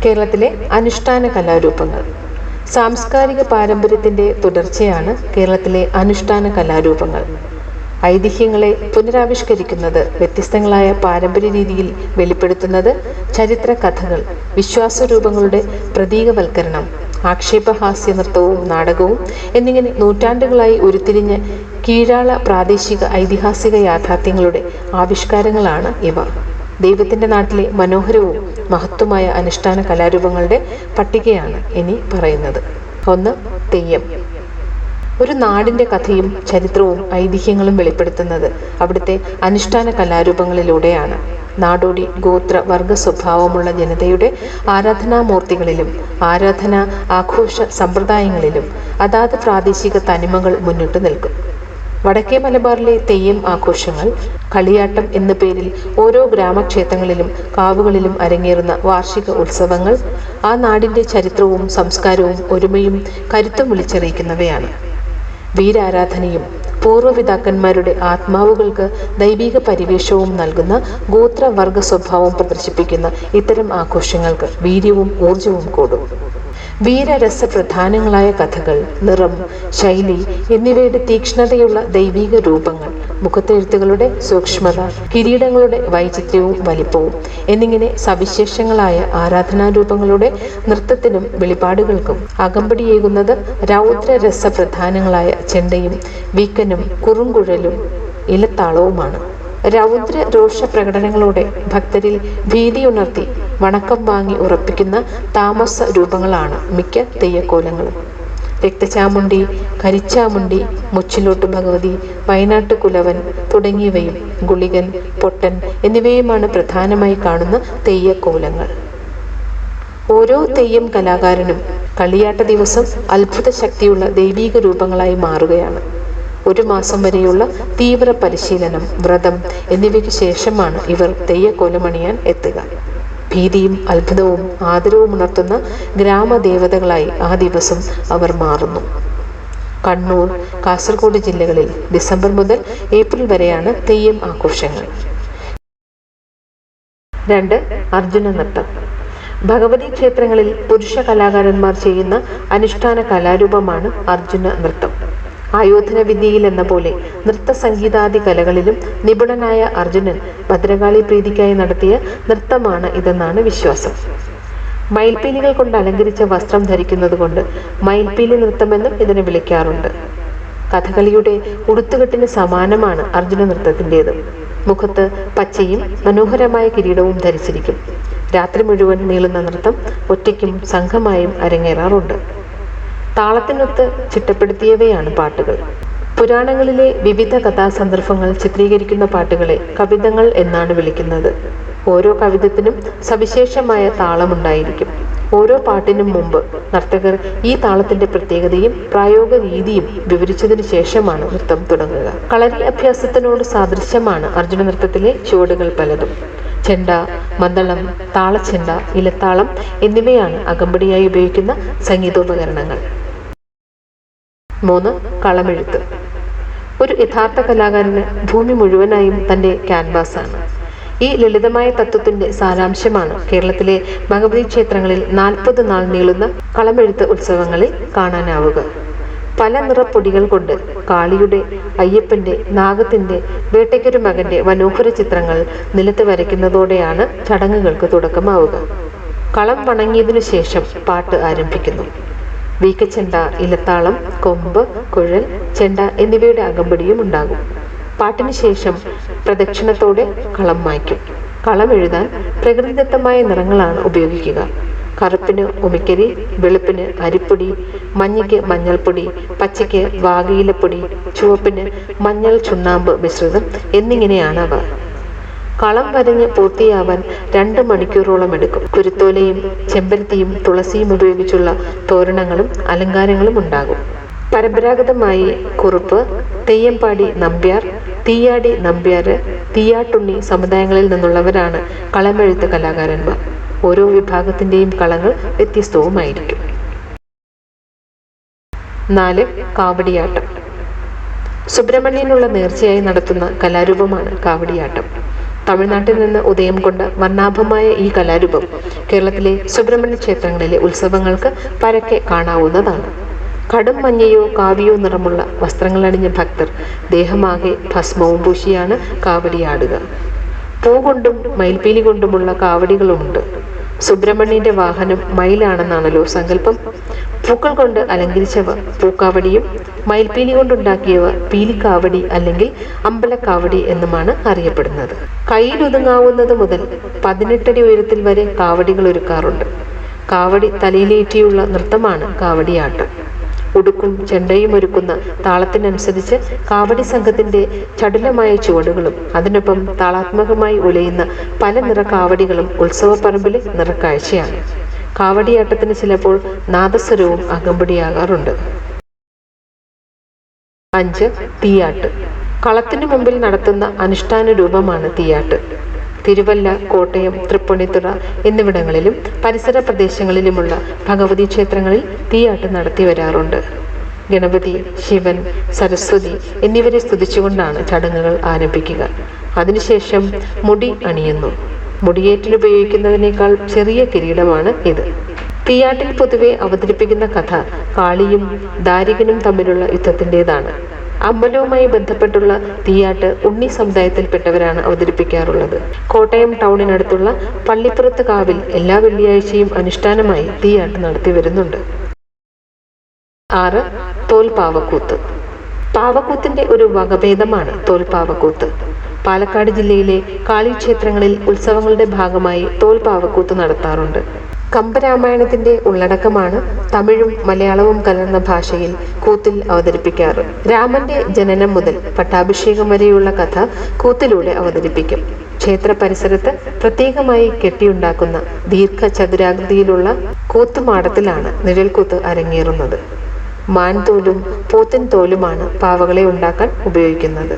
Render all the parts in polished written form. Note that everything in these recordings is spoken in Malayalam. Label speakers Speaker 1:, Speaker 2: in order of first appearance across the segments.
Speaker 1: കേരളത്തിലെ അനുഷ്ഠാന കലാരൂപങ്ങൾ. സാംസ്കാരിക പാരമ്പര്യത്തിൻ്റെ തുടർച്ചയാണ് കേരളത്തിലെ അനുഷ്ഠാന കലാരൂപങ്ങൾ. ഐതിഹ്യങ്ങളെ പുനരാവിഷ്കരിക്കുന്നത്, വ്യത്യസ്തങ്ങളായ പാരമ്പര്യ രീതിയിൽ വെളിപ്പെടുത്തുന്നത്, ചരിത്ര കഥകൾ, വിശ്വാസരൂപങ്ങളുടെ പ്രതീകവൽക്കരണം, ആക്ഷേപഹാസ്യ നൃത്തവും നാടകവും എന്നിങ്ങനെ നൂറ്റാണ്ടുകളായി ഉരുത്തിരിഞ്ഞ കീഴാള പ്രാദേശിക ഐതിഹാസിക യാഥാർത്ഥ്യങ്ങളുടെ ആവിഷ്കാരങ്ങളാണ് ഇവ. ദൈവത്തിൻ്റെ നാട്ടിലെ മനോഹരവും മഹത്വമായ അനുഷ്ഠാന കലാരൂപങ്ങളുടെ പട്ടികയാണ് ഇനി പറയുന്നത്. 1. തെയ്യം. ഒരു നാടിൻ്റെ കഥയും ചരിത്രവും ഐതിഹ്യങ്ങളും വെളിപ്പെടുത്തുന്നത് അവിടുത്തെ അനുഷ്ഠാന കലാരൂപങ്ങളിലൂടെയാണ്. നാടോടി ഗോത്ര വർഗ സ്വഭാവമുള്ള ജനതയുടെ ആരാധനാമൂർത്തികളിലും ആരാധനാ ആഘോഷ സമ്പ്രദായങ്ങളിലും അതാത് പ്രാദേശിക തനിമകൾ മുന്നിട്ട് നിൽക്കും. വടക്കേ മലബാറിലെ തെയ്യം ആഘോഷങ്ങൾ, കളിയാട്ടം എന്ന പേരിൽ ഓരോ ഗ്രാമക്ഷേത്രങ്ങളിലും കാവുകളിലും അരങ്ങേറുന്ന വാർഷിക ഉത്സവങ്ങൾ ആ നാടിൻ്റെ ചരിത്രവും സംസ്കാരവും ഒരുമയും കരുത്തും വിളിച്ചറിയിക്കുന്നവയാണ്. വീരാരാധനയും പൂർവ്വപിതാക്കന്മാരുടെ ആത്മാവുകൾക്ക് ദൈവിക പരിവേഷവും നൽകുന്ന ഗോത്രവർഗ സ്വഭാവം പ്രദർശിപ്പിക്കുന്ന ഇത്തരം ആഘോഷങ്ങൾക്ക് വീര്യവും ഊർജവും കൂടും. വീരരസപ്രധാനങ്ങളായ കഥകൾ, നിറം, ശൈലി എന്നിവയുടെ തീക്ഷ്ണതയുള്ള ദൈവിക രൂപങ്ങൾ, മുഖത്തെഴുത്തുകളുടെ സൂക്ഷ്മത, കിരീടങ്ങളുടെ വൈചിത്ര്യവും വലിപ്പവും എന്നിങ്ങനെ സവിശേഷങ്ങളായ ആരാധനാരൂപങ്ങളുടെ നൃത്തത്തിനും വെളിപാടുകൾക്കും അകമ്പടിയേകുന്നത് രൗദ്രരസപ്രധാനങ്ങളായ ചെണ്ടയും വീക്കനും കുറുങ്കുഴലും ഇലത്താളവുമാണ്. രൗദ്ര രോഷ പ്രകടനങ്ങളോടെ ഭക്തരിൽ ഭീതിയുണർത്തി വണക്കം വാങ്ങി ഉറപ്പിക്കുന്ന താമസ രൂപങ്ങളാണ് മിക്ക തെയ്യക്കോലങ്ങളും. രക്തചാമുണ്ടി, കരിച്ചാമുണ്ടി, മുച്ചിലോട്ട് ഭഗവതി, വയനാട്ട് കുലവൻ തുടങ്ങിയവയും ഗുളികൻ, പൊട്ടൻ എന്നിവയുമാണ് പ്രധാനമായി കാണുന്ന തെയ്യക്കോലങ്ങൾ. ഓരോ തെയ്യം കലാകാരനും കളിയാട്ട ദിവസം അത്ഭുത ശക്തിയുള്ള ദൈവീക രൂപങ്ങളായി മാറുകയാണ്. 1 മാസം വരെയുള്ള തീവ്ര പരിശീലനം, വ്രതം എന്നിവയ്ക്ക് ശേഷമാണ് ഇവർ തെയ്യക്കോലമണിയാൻ എത്തുക. ഭീതിയും അത്ഭുതവും ആദരവും ഉണർത്തുന്ന ഗ്രാമദേവതകളായി ആ ദിവസം അവർ മാറുന്നു. കണ്ണൂർ, കാസർഗോഡ് ജില്ലകളിൽ ഡിസംബർ മുതൽ ഏപ്രിൽ വരെയാണ് തെയ്യം ആഘോഷങ്ങൾ. 2. അർജുന നൃത്തം. ഭഗവതി ക്ഷേത്രങ്ങളിൽ പുരുഷ കലാകാരന്മാർ ചെയ്യുന്ന അനുഷ്ഠാന കലാരൂപമാണ് അർജുന നൃത്തം. ആയോധന വിദ്യയിൽ എന്ന പോലെ നൃത്ത സംഗീതാദി കലകളിലും നിപുണനായ അർജുനൻ ഭദ്രകാളി പ്രീതിക്കായി നടത്തിയ നൃത്തമാണ് ഇതെന്നാണ് വിശ്വാസം. മയിൽപ്പീലികൾ കൊണ്ട് അലങ്കരിച്ച വസ്ത്രം ധരിക്കുന്നത് കൊണ്ട് മയിൽപ്പീലി നൃത്തമെന്നും ഇതിനെ വിളിക്കാറുണ്ട്. കഥകളിയുടെ ഉടുത്തുകെട്ടിന് സമാനമാണ് അർജുന നൃത്തത്തിൻ്റേത്. മുഖത്ത് പച്ചയും മനോഹരമായ കിരീടവും ധരിച്ചിരിക്കും. രാത്രി മുഴുവൻ നീളുന്ന നൃത്തം ഒറ്റയ്ക്കും സംഘമായും അരങ്ങേറാറുണ്ട്. താളത്തിനൊത്ത് ചിട്ടപ്പെടുത്തിയവയാണ് പാട്ടുകൾ. പുരാണങ്ങളിലെ വിവിധ കഥാസന്ദർഭങ്ങൾ ചിത്രീകരിക്കുന്ന പാട്ടുകളെ കവിതങ്ങൾ എന്നാണ് വിളിക്കുന്നത്. ഓരോ കവിതത്തിനും സവിശേഷമായ താളമുണ്ടായിരിക്കും. ഓരോ പാട്ടിനും മുമ്പ് നർത്തകർ ഈ താളത്തിന്റെ പ്രത്യേകതയും പ്രായോഗ രീതിയും വിവരിച്ചതിനു ശേഷമാണ് നൃത്തം തുടങ്ങുക. കളരി അഭ്യാസത്തിനോട് സാദൃശ്യമാണ് അർജുന നൃത്തത്തിലെ ചുവടുകൾ പലതും. ചെണ്ട, മദ്ദളം, താളച്ചെണ്ട, ഇലത്താളം എന്നിവയാണ് അകമ്പടിയായി ഉപയോഗിക്കുന്ന സംഗീതോപകരണങ്ങൾ. 3. കളമെഴുത്ത്. ഒരു യഥാർത്ഥ കലാകാരന് ഭൂമി മുഴുവനായും തൻ്റെ ക്യാൻവാസാണ്. ഈ ലളിതമായ തത്വത്തിൻ്റെ സാരാംശമാണ് കേരളത്തിലെ ഭഗവതി ക്ഷേത്രങ്ങളിൽ 40 നാൾ നീളുന്ന കളമെഴുത്ത് ഉത്സവങ്ങളിൽ കാണാനാവുക. പല നിറപ്പൊടികൾ കൊണ്ട് കാളിയുടെ, അയ്യപ്പൻ്റെ, നാഗത്തിൻ്റെ, വേട്ടയ്ക്കൊരു മകൻ്റെ മനോഹര ചിത്രങ്ങൾ നിലത്ത് വരയ്ക്കുന്നതോടെയാണ് ചടങ്ങുകൾക്ക് തുടക്കമാവുക. കളം വണങ്ങിയതിനു ശേഷം പാട്ട് ആരംഭിക്കുന്നു. വീക്കച്ചെണ്ട, ഇലത്താളം, കൊമ്പ്, കുഴൽ, ചെണ്ട എന്നിവയുടെ അകമ്പടിയും ഉണ്ടാകും. പാട്ടിന് ശേഷം പ്രദക്ഷിണത്തോടെ കളം മായ്ക്കും. കളം എഴുതാൻ പ്രകൃതിദത്തമായ നിറങ്ങളാണ് ഉപയോഗിക്കുക. കറുപ്പിന് ഉമിക്കരി, വെളുപ്പിന് അരിപ്പൊടി, മഞ്ഞയ്ക്ക് മഞ്ഞൾപ്പൊടി, പച്ചയ്ക്ക് വാകയിലപ്പൊടി, ചുവപ്പിന് മഞ്ഞൾ ചുണ്ണാമ്പ് മിശ്രിതം എന്നിങ്ങനെയാണ് അവ. കളം വരഞ്ഞ് പൂർത്തിയാവാൻ 2 മണിക്കൂറോളം എടുക്കും. കുരുത്തോലയും ചെമ്പരത്തിയും തുളസിയും ഉപയോഗിച്ചുള്ള തോരണങ്ങളും അലങ്കാരങ്ങളും ഉണ്ടാകും. പരമ്പരാഗതമായി കുറുപ്പ്, തെയ്യംപാടി നമ്പ്യാർ, തീയാടി നമ്പ്യാർ, തീയാട്ടുണ്ണി സമുദായങ്ങളിൽ നിന്നുള്ളവരാണ് കളമെഴുത്ത് കലാകാരന്മാർ. ഓരോ വിഭാഗത്തിൻ്റെയും കളങ്ങൾ വ്യത്യസ്തവുമായിരിക്കും. 4. കാവടിയാട്ടം. സുബ്രഹ്മണ്യനുള്ള നേർച്ചയായി നടത്തുന്ന കലാരൂപമാണ് കാവടിയാട്ടം. തമിഴ്നാട്ടിൽ നിന്ന് ഉദയം കൊണ്ട വർണ്ണാഭമായ ഈ കലാരൂപം കേരളത്തിലെ സുബ്രഹ്മണ്യ ക്ഷേത്രങ്ങളിലെ ഉത്സവങ്ങൾക്ക് പരക്കെ കാണാവുന്നതാണ്. കടും മഞ്ഞയോ കാവിയോ നിറമുള്ള വസ്ത്രങ്ങളണിഞ്ഞ ഭക്തർ ദേഹമാകെ ഭസ്മവും പൂശിയാണ് കാവടിയാടുക. പൂ കൊണ്ടും മയിൽപീലി കൊണ്ടുമുള്ള കാവടികളുമുണ്ട്. സുബ്രഹ്മണ്യന്റെ വാഹനം മയിലാണെന്നാണല്ലോ സങ്കല്പം. പൂക്കൾ കൊണ്ട് അലങ്കരിച്ചവ പൂക്കാവടിയും മയിൽപീലി കൊണ്ടുണ്ടാക്കിയവ പീലിക്കാവടി അല്ലെങ്കിൽ അമ്പലക്കാവടി എന്നുമാണ് അറിയപ്പെടുന്നത്. കയ്യിലൊതുങ്ങാവുന്നത് മുതൽ 18 അടി ഉയരത്തിൽ വരെ കാവടികൾ ഒരുക്കാറുണ്ട്. കാവടി തലയിലേറ്റിയുള്ള നൃത്തമാണ് കാവടിയാട്ടം. ഉടുക്കും ചെണ്ടയും ഒരുക്കുന്ന താളത്തിനനുസരിച്ച് കാവടി സംഘത്തിന്റെ ചടുലമായ ചുവടുകളും അതിനൊപ്പം താളാത്മകമായി ഉലയുന്ന പല നിറ കാവടികളും ഉത്സവപ്പറമ്പിലെ നിറക്കാഴ്ചയാണ്. കാവടിയാട്ടത്തിന് ചിലപ്പോൾ നാദസ്വരവും അകമ്പടിയാകാറുണ്ട്. 5. തീയാട്ട്. കളത്തിനു മുമ്പിൽ നടത്തുന്ന അനുഷ്ഠാന രൂപമാണ് തീയാട്ട്. തിരുവല്ല, കോട്ടയം, തൃപ്പൂണിത്തുറ എന്നിവിടങ്ങളിലും പരിസര പ്രദേശങ്ങളിലുമുള്ള ഭഗവതി ക്ഷേത്രങ്ങളിൽ തീയാട്ട് നടത്തി വരാറുണ്ട്. ഗണപതി, ശിവൻ, സരസ്വതി എന്നിവരെ സ്തുതിച്ചുകൊണ്ടാണ് ചടങ്ങുകൾ ആരംഭിക്കുക. അതിനുശേഷം മുടി അണിയുന്നു. മുടിയേറ്റിനുപയോഗിക്കുന്നതിനേക്കാൾ ചെറിയ കിരീടമാണ് ഇത്. തീയാട്ടിൽ പൊതുവെ അവതരിപ്പിക്കുന്ന കഥ കാളിയും ദാരികനും തമ്മിലുള്ള യുദ്ധത്തിൻ്റെതാണ്. അമ്പലവുമായി ബന്ധപ്പെട്ടുള്ള തീയാട്ട് ഉണ്ണി സമുദായത്തിൽപ്പെട്ടവരാണ് അവതരിപ്പിക്കാറുള്ളത്. കോട്ടയം ടൗണിനടുത്തുള്ള പള്ളിപ്പുറത്ത് കാവിൽ എല്ലാ വെള്ളിയാഴ്ചയും അനുഷ്ഠാനമായി തീയാട്ട് നടത്തി വരുന്നുണ്ട്. 6. തോൽപ്പാവക്കൂത്ത്. പാവക്കൂത്തിന്റെ ഒരു വകഭേദമാണ് തോൽപ്പാവക്കൂത്ത്. പാലക്കാട് ജില്ലയിലെ കാളിക്ഷേത്രങ്ങളിൽ ഉത്സവങ്ങളുടെ ഭാഗമായി തോൽപ്പാവക്കൂത്ത് നടത്താറുണ്ട്. കമ്പരാമായണത്തിന്റെ ഉള്ളടക്കമാണ് തമിഴും മലയാളവും കലർന്ന ഭാഷയിൽ കൂത്തിൽ അവതരിപ്പിക്കാറ്. രാമന്റെ ജനനം മുതൽ പട്ടാഭിഷേകം വരെയുള്ള കഥ കൂത്തിലൂടെ അവതരിപ്പിക്കും. ക്ഷേത്ര പരിസരത്ത് പ്രത്യേകമായി കെട്ടിയുണ്ടാക്കുന്ന ദീർഘചതുരാകൃതിയിലുള്ള കൂത്തുമാടത്തിലാണ് നിഴൽക്കൂത്ത് അരങ്ങേറുന്നത്. മാൻതോലും പോത്തിൻ തോലുമാണ് പാവകളെ ഉണ്ടാക്കാൻ ഉപയോഗിക്കുന്നത്.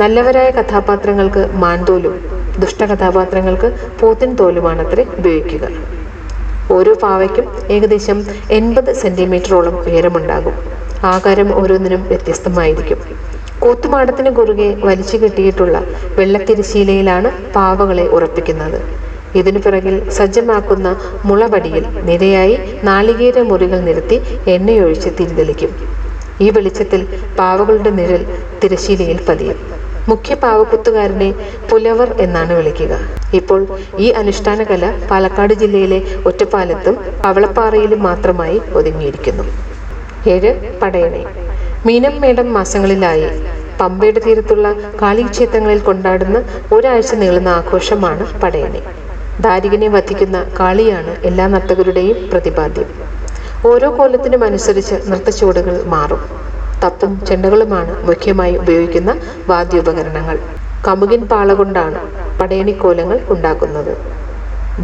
Speaker 1: നല്ലവരായ കഥാപാത്രങ്ങൾക്ക് മാൻതോലും ദുഷ്ടകഥാപാത്രങ്ങൾക്ക് പോത്തിൻ തോലുമാണത്രേ ഉപയോഗിക്കുക. ഓരോ പാവയ്ക്കും ഏകദേശം 80 സെന്റിമീറ്ററോളം ഉയരമുണ്ടാകും. ആകാരം ഓരോന്നിനും വ്യത്യസ്തമായിരിക്കും. കൂത്തുമാടത്തിന് കുറുകെ വലിച്ചു കെട്ടിയിട്ടുള്ള വെള്ളത്തിരിശീലയിലാണ് പാവകളെ ഉറപ്പിക്കുന്നത്. ഇതിനു പിറകിൽ സജ്ജമാക്കുന്ന മുളപടിയിൽ നിരയായി നാളികേര മുറികൾ നിരത്തി എണ്ണയൊഴിച്ച് തിരിതെളിക്കും. ഈ വെളിച്ചത്തിൽ പാവകളുടെ നിഴൽ തിരശീലയിൽ പതിയും. മുഖ്യ പാവക്കുത്തുകാരനെ പുലവർ എന്നാണ് വിളിക്കുക. ഇപ്പോൾ ഈ അനുഷ്ഠാന കല പാലക്കാട് ജില്ലയിലെ ഒറ്റപ്പാലത്തും പവളപ്പാറയിലും മാത്രമായി ഒതുങ്ങിയിരിക്കുന്നു. 7. പടയണി. മീനം മേടം മാസങ്ങളിലായി പമ്പയുടെ തീരത്തുള്ള കാളിക്ഷേത്രങ്ങളിൽ കൊണ്ടാടുന്ന ഒരാഴ്ച നീളുന്ന ആഘോഷമാണ് പടയണി. ദാരികനെ വധിക്കുന്ന കാളിയാണ് എല്ലാ നർത്തകരുടെയും പ്രതിപാദ്യം. ഓരോ കോലത്തിനും അനുസരിച്ച് നൃത്തച്ചുവടുകൾ മാറും. തപ്പും ചെണ്ടകളുമാണ് മുഖ്യമായി ഉപയോഗിക്കുന്ന വാദ്യോപകരണങ്ങൾ. കമുകിൻ പാള കൊണ്ടാണ് പടയണിക്കോലങ്ങൾ ഉണ്ടാക്കുന്നത്.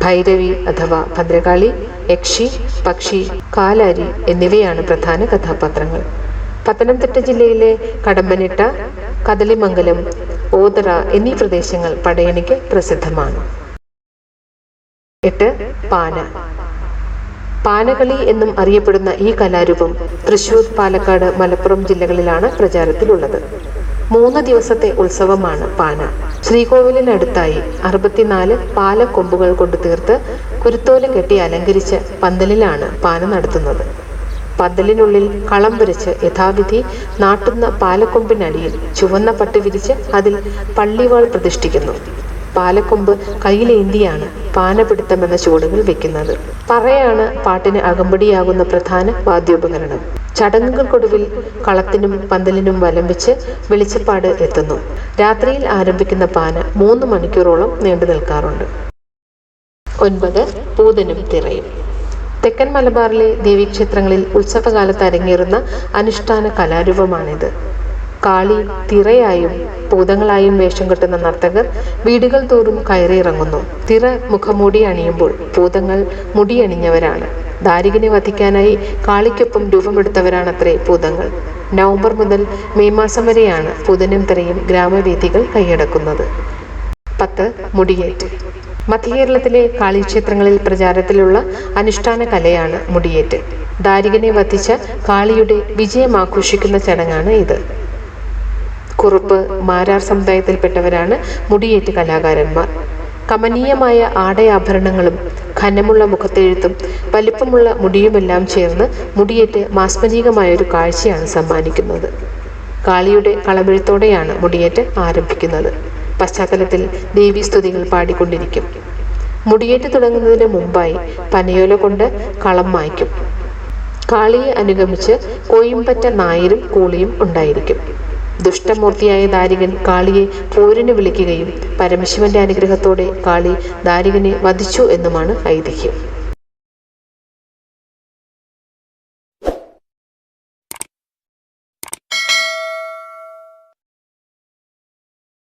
Speaker 1: ഭൈരവി അഥവാ ഭദ്രകാളി, യക്ഷി, പക്ഷി, കാലാരി എന്നിവയാണ് പ്രധാന കഥാപാത്രങ്ങൾ. പത്തനംതിട്ട ജില്ലയിലെ കടമ്പനിട്ട, കദളിമംഗലം, ഓതറ എന്നീ പ്രദേശങ്ങൾ പടയണിക്ക് പ്രസിദ്ധമാണ്. 8. പാന. പാനകളി എന്നും അറിയപ്പെടുന്ന ഈ കലാരൂപം തൃശൂർ, പാലക്കാട്, മലപ്പുറം ജില്ലകളിലാണ് പ്രചാരത്തിലുള്ളത്. 3 ദിവസത്തെ ഉത്സവമാണ് പാന. ശ്രീകോവിലിനടുത്തായി 64 പാലക്കൊമ്പുകൾ കൊണ്ട് തീർത്ത് കുരുത്തോല കെട്ടി അലങ്കരിച്ച പന്തലിലാണ് പാന നടത്തുന്നത്. പന്തലിനുള്ളിൽ കളം വരച്ച് യഥാവിധി നാട്ടുന്ന പാലക്കൊമ്പിനടിയിൽ ചുവന്ന പട്ട് വിരിച്ച് അതിൽ പള്ളിവാൾ പ്രതിഷ്ഠിക്കുന്നു. പാലക്കൊമ്പ് കയ്യിലേന്തിയാണ് പാനപിടുത്തമെന്ന ചുവടുകൾ വെക്കുന്നത്. പറയാണ് പാട്ടിന് അകമ്പടിയാകുന്ന പ്രധാന വാദ്യോപകരണം. ചടങ്ങുകൾക്കൊടുവിൽ കളത്തിനും പന്തലിനും വലം വെച്ച് വെളിച്ചപ്പാട് എത്തുന്നു. രാത്രിയിൽ ആരംഭിക്കുന്ന പാന 3 മണിക്കൂറോളം നീണ്ടു നിൽക്കാറുണ്ട്. 9. പൂതനും തിറയും. തെക്കൻ മലബാറിലെ ദേവീക്ഷേത്രങ്ങളിൽ ഉത്സവകാലത്ത് അരങ്ങേറുന്ന അനുഷ്ഠാന കലാരൂപമാണിത്. കാളി തിറയായും പൂതങ്ങളായും വേഷം കെട്ടുന്ന നർത്തകർ വീടുകൾ തോറും കയറിയിറങ്ങുന്നു. തിറ മുഖംമൂടി അണിയുമ്പോൾ പൂതങ്ങൾ മുടിയണിഞ്ഞവരാണ്. ദാരികനെ വധിക്കാനായി കാളിക്കൊപ്പം രൂപമെടുത്തവരാണത്രേ പൂതങ്ങൾ. നവംബർ മുതൽ മെയ് മാസം വരെയാണ് പൂതനും തിറയും ഗ്രാമവേദികൾ കൈയടക്കുന്നത്. 10. മുടിയേറ്റ്. മധ്യകേരളത്തിലെ കാളിക്ഷേത്രങ്ങളിൽ പ്രചാരത്തിലുള്ള അനുഷ്ഠാന കലയാണ് മുടിയേറ്റ്. ദാരികനെ വധിച്ച കാളിയുടെ വിജയം ആഘോഷിക്കുന്ന ചടങ്ങാണ് ഇത്. കുറുപ്പ്, മാരാർ സമുദായത്തിൽപ്പെട്ടവരാണ് മുടിയേറ്റ് കലാകാരന്മാർ. കമനീയമായ ആടയാഭരണങ്ങളും ഘനമുള്ള മുഖത്തെഴുത്തും വലിപ്പമുള്ള മുടിയുമെല്ലാം ചേർന്ന് മുടിയേറ്റ് മാസ്മരികമായൊരു കാഴ്ചയാണ് സമ്മാനിക്കുന്നത്. കാളിയുടെ കളമെഴുത്തോടെയാണ് മുടിയേറ്റ് ആരംഭിക്കുന്നത്. പശ്ചാത്തലത്തിൽ ദേവീസ്തുതികൾ പാടിക്കൊണ്ടിരിക്കും. മുടിയേറ്റ് തുടങ്ങുന്നതിന് മുമ്പായി പനയോല കൊണ്ട് കളം മായ്ക്കും. കാളിയെ അനുഗമിച്ച് കോയിമ്പറ്റ നായരും കൂളിയും ഉണ്ടായിരിക്കും. ദുഷ്ടമൂർത്തിയായ ദാരികൻ കാളിയെ പോരിന് വിളിക്കുകയും പരമശിവന്റെ അനുഗ്രഹത്തോടെ കാളി ദാരികനെ വധിച്ചു എന്നുമാണ് ഐതിഹ്യം.